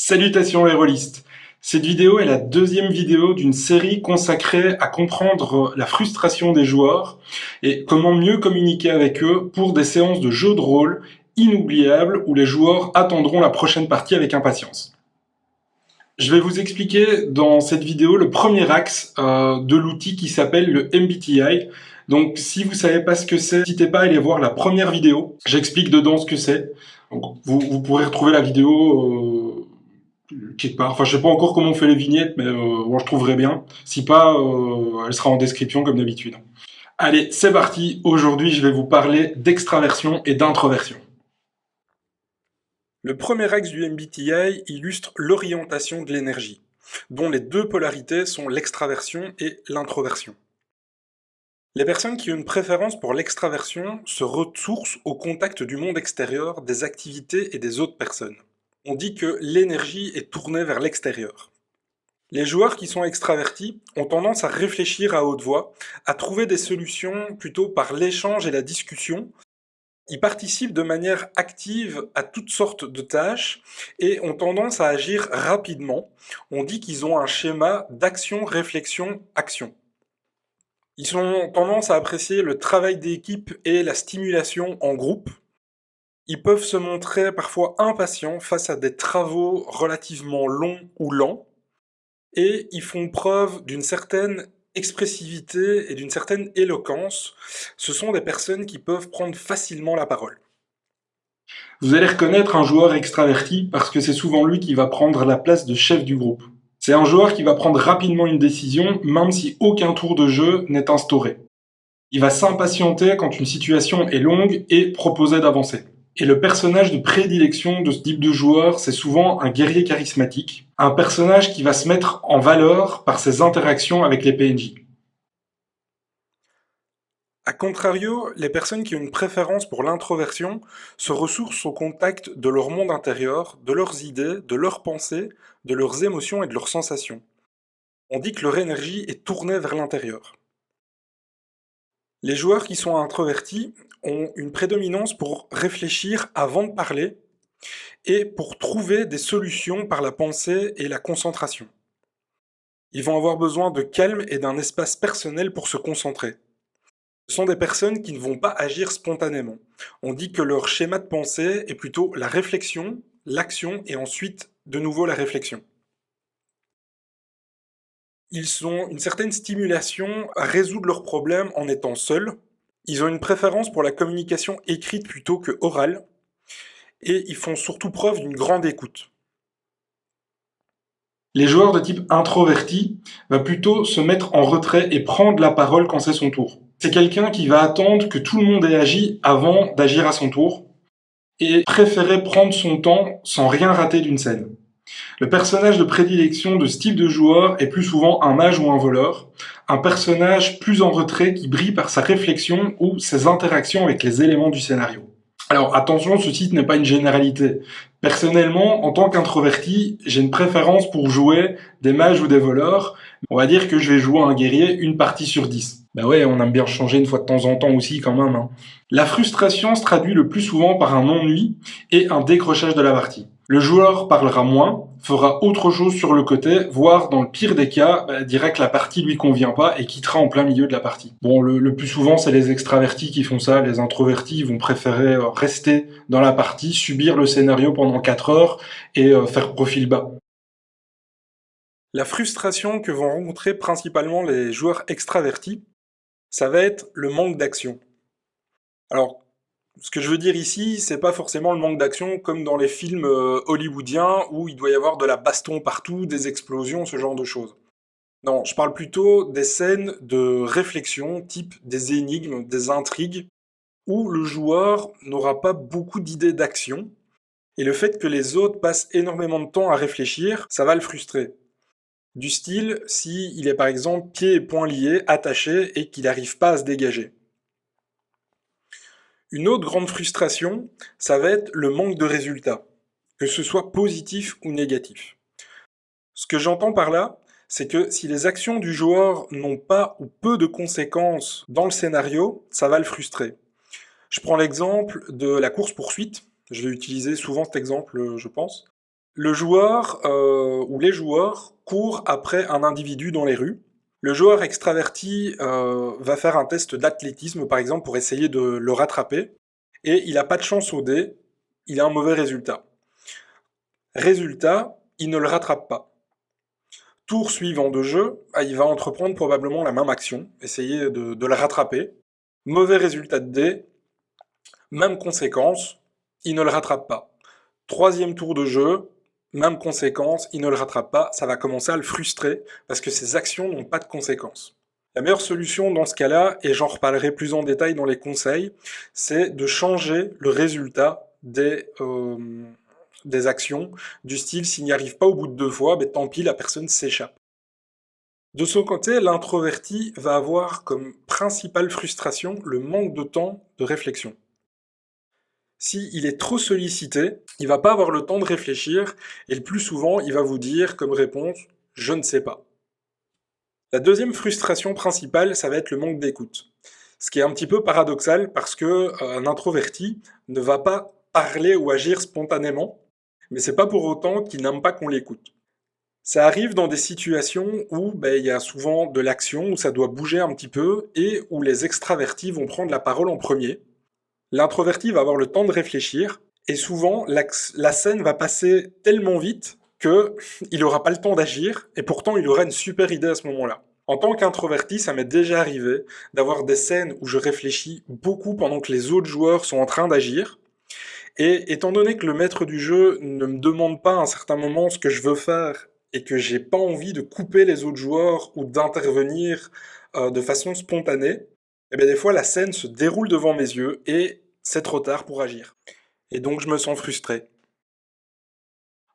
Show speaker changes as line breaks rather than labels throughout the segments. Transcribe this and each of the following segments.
Salutations les rôlistes. Cette vidéo est la deuxième vidéo d'une série consacrée à comprendre la frustration des joueurs et comment mieux communiquer avec eux pour des séances de jeux de rôle inoubliables où les joueurs attendront la prochaine partie avec impatience. Je vais vous expliquer dans cette vidéo le premier axe de l'outil qui s'appelle le MBTI. Donc si vous savez pas ce que c'est, n'hésitez pas à aller voir la première vidéo. J'explique dedans ce que c'est. Donc, vous pourrez retrouver la vidéo quelque part. Enfin, je sais pas encore comment on fait les vignettes, mais moi je trouverai bien. Si pas, elle sera en description comme d'habitude. Allez, c'est parti. Aujourd'hui, je vais vous parler d'extraversion et d'introversion. Le premier axe du MBTI illustre l'orientation de l'énergie, dont les deux polarités sont l'extraversion et l'introversion. Les personnes qui ont une préférence pour l'extraversion se ressourcent au contact du monde extérieur, des activités et des autres personnes. On dit que l'énergie est tournée vers l'extérieur. Les joueurs qui sont extravertis ont tendance à réfléchir à haute voix, à trouver des solutions plutôt par l'échange et la discussion. Ils participent de manière active à toutes sortes de tâches et ont tendance à agir rapidement. On dit qu'ils ont un schéma d'action, réflexion, action. Ils ont tendance à apprécier le travail d'équipe et la stimulation en groupe. Ils peuvent se montrer parfois impatients face à des travaux relativement longs ou lents. Et ils font preuve d'une certaine expressivité et d'une certaine éloquence. Ce sont des personnes qui peuvent prendre facilement la parole. Vous allez reconnaître un joueur extraverti parce que c'est souvent lui qui va prendre la place de chef du groupe. C'est un joueur qui va prendre rapidement une décision, même si aucun tour de jeu n'est instauré. Il va s'impatienter quand une situation est longue et proposer d'avancer. Et le personnage de prédilection de ce type de joueur, c'est souvent un guerrier charismatique, un personnage qui va se mettre en valeur par ses interactions avec les PNJ. A contrario, les personnes qui ont une préférence pour l'introversion se ressourcent au contact de leur monde intérieur, de leurs idées, de leurs pensées, de leurs émotions et de leurs sensations. On dit que leur énergie est tournée vers l'intérieur. Les joueurs qui sont introvertis ont une prédominance pour réfléchir avant de parler et pour trouver des solutions par la pensée et la concentration. Ils vont avoir besoin de calme et d'un espace personnel pour se concentrer. Ce sont des personnes qui ne vont pas agir spontanément. On dit que leur schéma de pensée est plutôt la réflexion, l'action et ensuite de nouveau la réflexion. Ils ont une certaine stimulation à résoudre leurs problèmes en étant seuls. Ils ont une préférence pour la communication écrite plutôt que orale. Et ils font surtout preuve d'une grande écoute. Les joueurs de type introverti vont plutôt se mettre en retrait et prendre la parole quand c'est son tour. C'est quelqu'un qui va attendre que tout le monde ait agi avant d'agir à son tour et préférer prendre son temps sans rien rater d'une scène. Le personnage de prédilection de ce type de joueur est plus souvent un mage ou un voleur, un personnage plus en retrait qui brille par sa réflexion ou ses interactions avec les éléments du scénario. Alors attention, ceci n'est pas une généralité. Personnellement, en tant qu'introverti, j'ai une préférence pour jouer des mages ou des voleurs. On va dire que je vais jouer un guerrier une partie sur 10. Ben ouais, on aime bien changer une fois de temps en temps aussi quand même. La frustration se traduit le plus souvent par un ennui et un décrochage de la partie. Le joueur parlera moins, fera autre chose sur le côté, voire dans le pire des cas, dira que la partie lui convient pas et quittera en plein milieu de la partie. Bon, le plus souvent, c'est les extravertis qui font ça. Les introvertis vont préférer rester dans la partie, subir le scénario pendant 4 heures et faire profil bas. La frustration que vont rencontrer principalement les joueurs extravertis, ça va être le manque d'action. Alors, ce que je veux dire ici, c'est pas forcément le manque d'action comme dans les films hollywoodiens où il doit y avoir de la baston partout, des explosions, ce genre de choses. Non, je parle plutôt des scènes de réflexion, type des énigmes, des intrigues, où le joueur n'aura pas beaucoup d'idées d'action, et le fait que les autres passent énormément de temps à réfléchir, ça va le frustrer. Du style, s'il est par exemple pieds et poings liés, attaché, et qu'il n'arrive pas à se dégager. Une autre grande frustration, ça va être le manque de résultats, que ce soit positif ou négatif. Ce que j'entends par là, c'est que si les actions du joueur n'ont pas ou peu de conséquences dans le scénario, ça va le frustrer. Je prends l'exemple de la course-poursuite, je vais utiliser souvent cet exemple, je pense. Le joueur ou les joueurs courent après un individu dans les rues. Le joueur extraverti va faire un test d'athlétisme, par exemple, pour essayer de le rattraper. Et il n'a pas de chance au dé, il a un mauvais résultat. Résultat, il ne le rattrape pas. Tour suivant de jeu, il va entreprendre probablement la même action, essayer de le rattraper. Mauvais résultat de dé, même conséquence, il ne le rattrape pas. Troisième tour de jeu, même conséquence, il ne le rattrape pas, ça va commencer à le frustrer parce que ses actions n'ont pas de conséquences. La meilleure solution dans ce cas-là, et j'en reparlerai plus en détail dans les conseils, c'est de changer le résultat des actions, du style s'il n'y arrive pas au bout de 2 fois, ben, tant pis, la personne s'échappe. De son côté, l'introverti va avoir comme principale frustration le manque de temps de réflexion. S'il est trop sollicité, il va pas avoir le temps de réfléchir et le plus souvent, il va vous dire comme réponse « je ne sais pas ». La deuxième frustration principale, ça va être le manque d'écoute. Ce qui est un petit peu paradoxal parce que un introverti ne va pas parler ou agir spontanément, mais c'est pas pour autant qu'il n'aime pas qu'on l'écoute. Ça arrive dans des situations où il y a souvent de l'action, où ça doit bouger un petit peu et où les extravertis vont prendre la parole en premier. L'introverti va avoir le temps de réfléchir et souvent la scène va passer tellement vite qu'il n'aura pas le temps d'agir et pourtant il aura une super idée à ce moment-là. En tant qu'introverti, ça m'est déjà arrivé d'avoir des scènes où je réfléchis beaucoup pendant que les autres joueurs sont en train d'agir. Et étant donné que le maître du jeu ne me demande pas à un certain moment ce que je veux faire et que j'ai pas envie de couper les autres joueurs ou d'intervenir de façon spontanée, et bien des fois la scène se déroule devant mes yeux et c'est trop tard pour agir. Et donc je me sens frustré.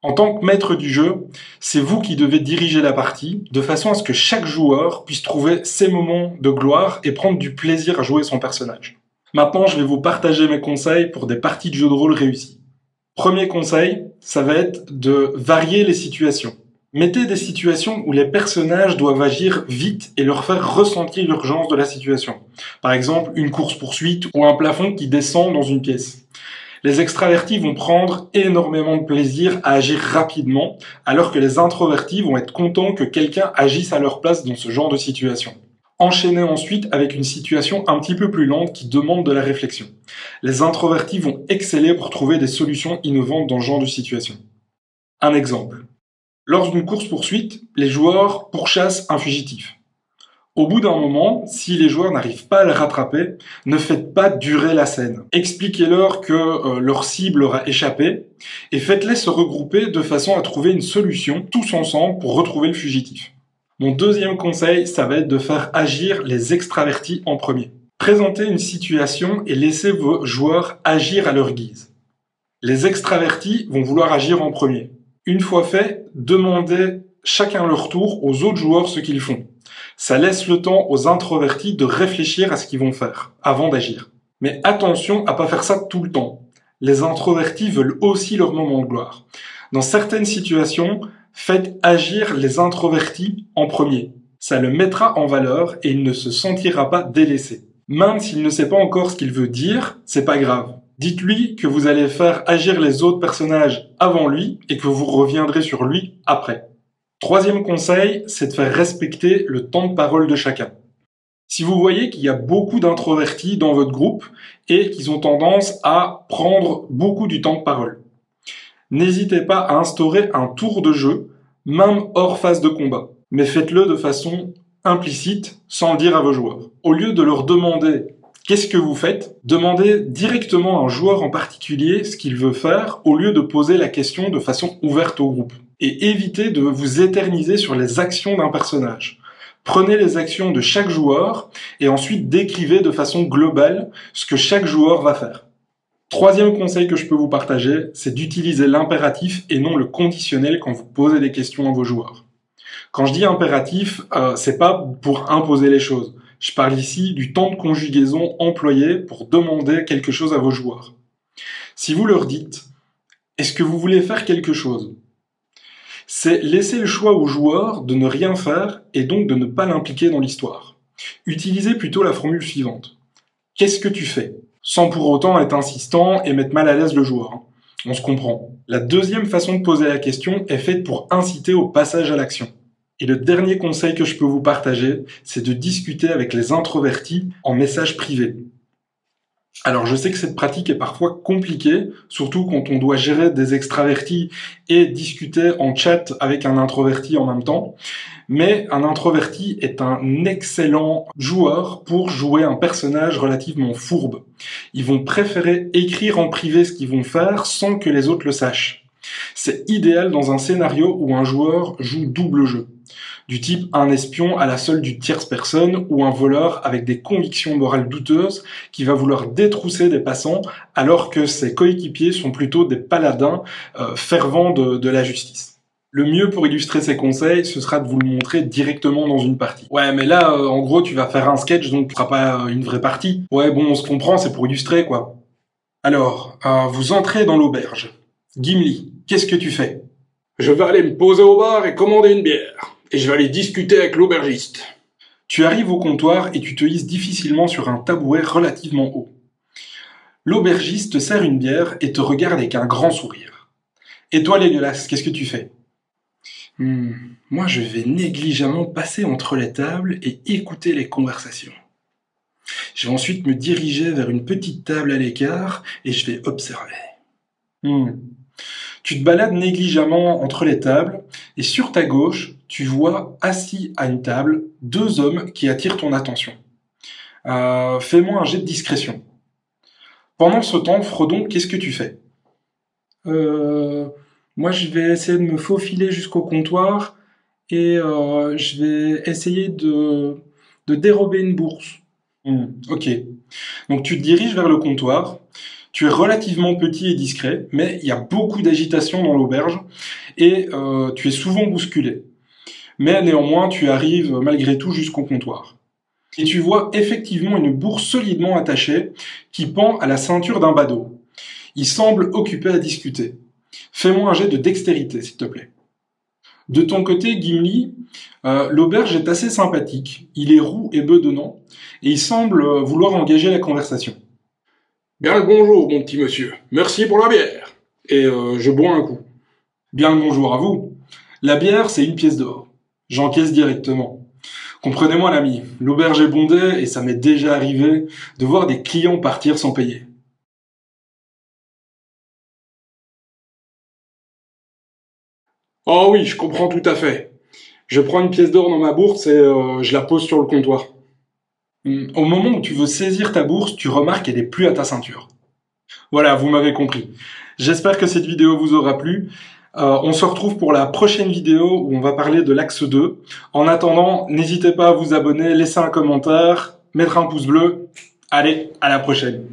En tant que maître du jeu, c'est vous qui devez diriger la partie de façon à ce que chaque joueur puisse trouver ses moments de gloire et prendre du plaisir à jouer son personnage. Maintenant, je vais vous partager mes conseils pour des parties de jeu de rôle réussies. Premier conseil, ça va être de varier les situations. Mettez des situations où les personnages doivent agir vite et leur faire ressentir l'urgence de la situation. Par exemple, une course-poursuite ou un plafond qui descend dans une pièce. Les extravertis vont prendre énormément de plaisir à agir rapidement, alors que les introvertis vont être contents que quelqu'un agisse à leur place dans ce genre de situation. Enchaînez ensuite avec une situation un petit peu plus lente qui demande de la réflexion. Les introvertis vont exceller pour trouver des solutions innovantes dans ce genre de situation. Un exemple. Lors d'une course-poursuite, les joueurs pourchassent un fugitif. Au bout d'un moment, si les joueurs n'arrivent pas à le rattraper, ne faites pas durer la scène. Expliquez-leur que leur cible leur a échappé et faites-les se regrouper de façon à trouver une solution tous ensemble pour retrouver le fugitif. Mon deuxième conseil, ça va être de faire agir les extravertis en premier. Présentez une situation et laissez vos joueurs agir à leur guise. Les extravertis vont vouloir agir en premier. Une fois fait, demandez chacun leur tour aux autres joueurs ce qu'ils font. Ça laisse le temps aux introvertis de réfléchir à ce qu'ils vont faire avant d'agir. Mais attention à pas faire ça tout le temps. Les introvertis veulent aussi leur moment de gloire. Dans certaines situations, faites agir les introvertis en premier. Ça le mettra en valeur et il ne se sentira pas délaissé. Même s'il ne sait pas encore ce qu'il veut dire, c'est pas grave. Dites-lui que vous allez faire agir les autres personnages avant lui et que vous reviendrez sur lui après. Troisième conseil, c'est de faire respecter le temps de parole de chacun. Si vous voyez qu'il y a beaucoup d'introvertis dans votre groupe et qu'ils ont tendance à prendre beaucoup du temps de parole, n'hésitez pas à instaurer un tour de jeu, même hors phase de combat. Mais faites-le de façon implicite, sans le dire à vos joueurs. Au lieu de leur demander « qu'est-ce que vous faites ?», demandez directement à un joueur en particulier ce qu'il veut faire, au lieu de poser la question de façon ouverte au groupe. Et évitez de vous éterniser sur les actions d'un personnage. Prenez les actions de chaque joueur et ensuite décrivez de façon globale ce que chaque joueur va faire. Troisième conseil que je peux vous partager, c'est d'utiliser l'impératif et non le conditionnel quand vous posez des questions à vos joueurs. Quand je dis impératif, c'est pas pour imposer les choses. Je parle ici du temps de conjugaison employé pour demander quelque chose à vos joueurs. Si vous leur dites « est-ce que vous voulez faire quelque chose ?», c'est laisser le choix au joueur de ne rien faire et donc de ne pas l'impliquer dans l'histoire. Utilisez plutôt la formule suivante. Qu'est-ce que tu fais ? Sans pour autant être insistant et mettre mal à l'aise le joueur. On se comprend. La deuxième façon de poser la question est faite pour inciter au passage à l'action. Et le dernier conseil que je peux vous partager, c'est de discuter avec les introvertis en message privé. Alors je sais que cette pratique est parfois compliquée, surtout quand on doit gérer des extravertis et discuter en chat avec un introverti en même temps. Mais un introverti est un excellent joueur pour jouer un personnage relativement fourbe. Ils vont préférer écrire en privé ce qu'ils vont faire sans que les autres le sachent. C'est idéal dans un scénario où un joueur joue double jeu, du type un espion à la solde du tierce personne ou un voleur avec des convictions morales douteuses qui va vouloir détrousser des passants alors que ses coéquipiers sont plutôt des paladins fervents de la justice. Le mieux pour illustrer ces conseils, ce sera de vous le montrer directement dans une partie. Ouais, mais là, en gros, tu vas faire un sketch, donc ce sera pas une vraie partie. Ouais, bon, on se comprend, c'est pour illustrer, quoi. Alors, vous entrez dans l'auberge. Gimli, qu'est-ce que tu fais?
Je vais aller me poser au bar et commander une bière. Et je vais aller discuter avec l'aubergiste.
Tu arrives au comptoir et tu te hisses difficilement sur un tabouret relativement haut. L'aubergiste te sert une bière et te regarde avec un grand sourire. Et toi, dégueulasse, qu'est-ce que tu fais? Moi, je vais négligemment passer entre les tables et écouter les conversations. Je vais ensuite me diriger vers une petite table à l'écart et je vais observer. Tu te balades négligemment entre les tables et sur ta gauche, tu vois assis à une table 2 hommes qui attirent ton attention. Fais-moi un jet de discrétion. Pendant ce temps, Frodon, qu'est-ce que tu fais?
Moi, je vais essayer de me faufiler jusqu'au comptoir et je vais essayer de dérober une bourse.
Ok. Donc tu te diriges vers le comptoir. Tu es relativement petit et discret, mais il y a beaucoup d'agitation dans l'auberge et tu es souvent bousculé. Mais néanmoins, tu arrives malgré tout jusqu'au comptoir. Et tu vois effectivement une bourse solidement attachée qui pend à la ceinture d'un badaud. Il semble occupé à discuter. Fais-moi un jet de dextérité, s'il te plaît. De ton côté, Gimli, l'auberge est assez sympathique. Il est roux et bedonnant, et il semble vouloir engager la conversation.
Bien le bonjour, mon petit monsieur. Merci pour la bière. Et je bois un coup.
Bien le bonjour à vous. La bière, c'est 1 pièce d'or. J'encaisse directement. Comprenez-moi, l'ami, l'auberge est bondée et ça m'est déjà arrivé de voir des clients partir sans payer.
Oh oui, je comprends tout à fait. Je prends 1 pièce d'or dans ma bourse et je la pose sur le comptoir.
Au moment où tu veux saisir ta bourse, tu remarques qu'elle n'est plus à ta ceinture. Voilà, vous m'avez compris. J'espère que cette vidéo vous aura plu. On se retrouve pour la prochaine vidéo où on va parler de l'axe 2. En attendant, n'hésitez pas à vous abonner, laisser un commentaire, mettre un pouce bleu. Allez, à la prochaine.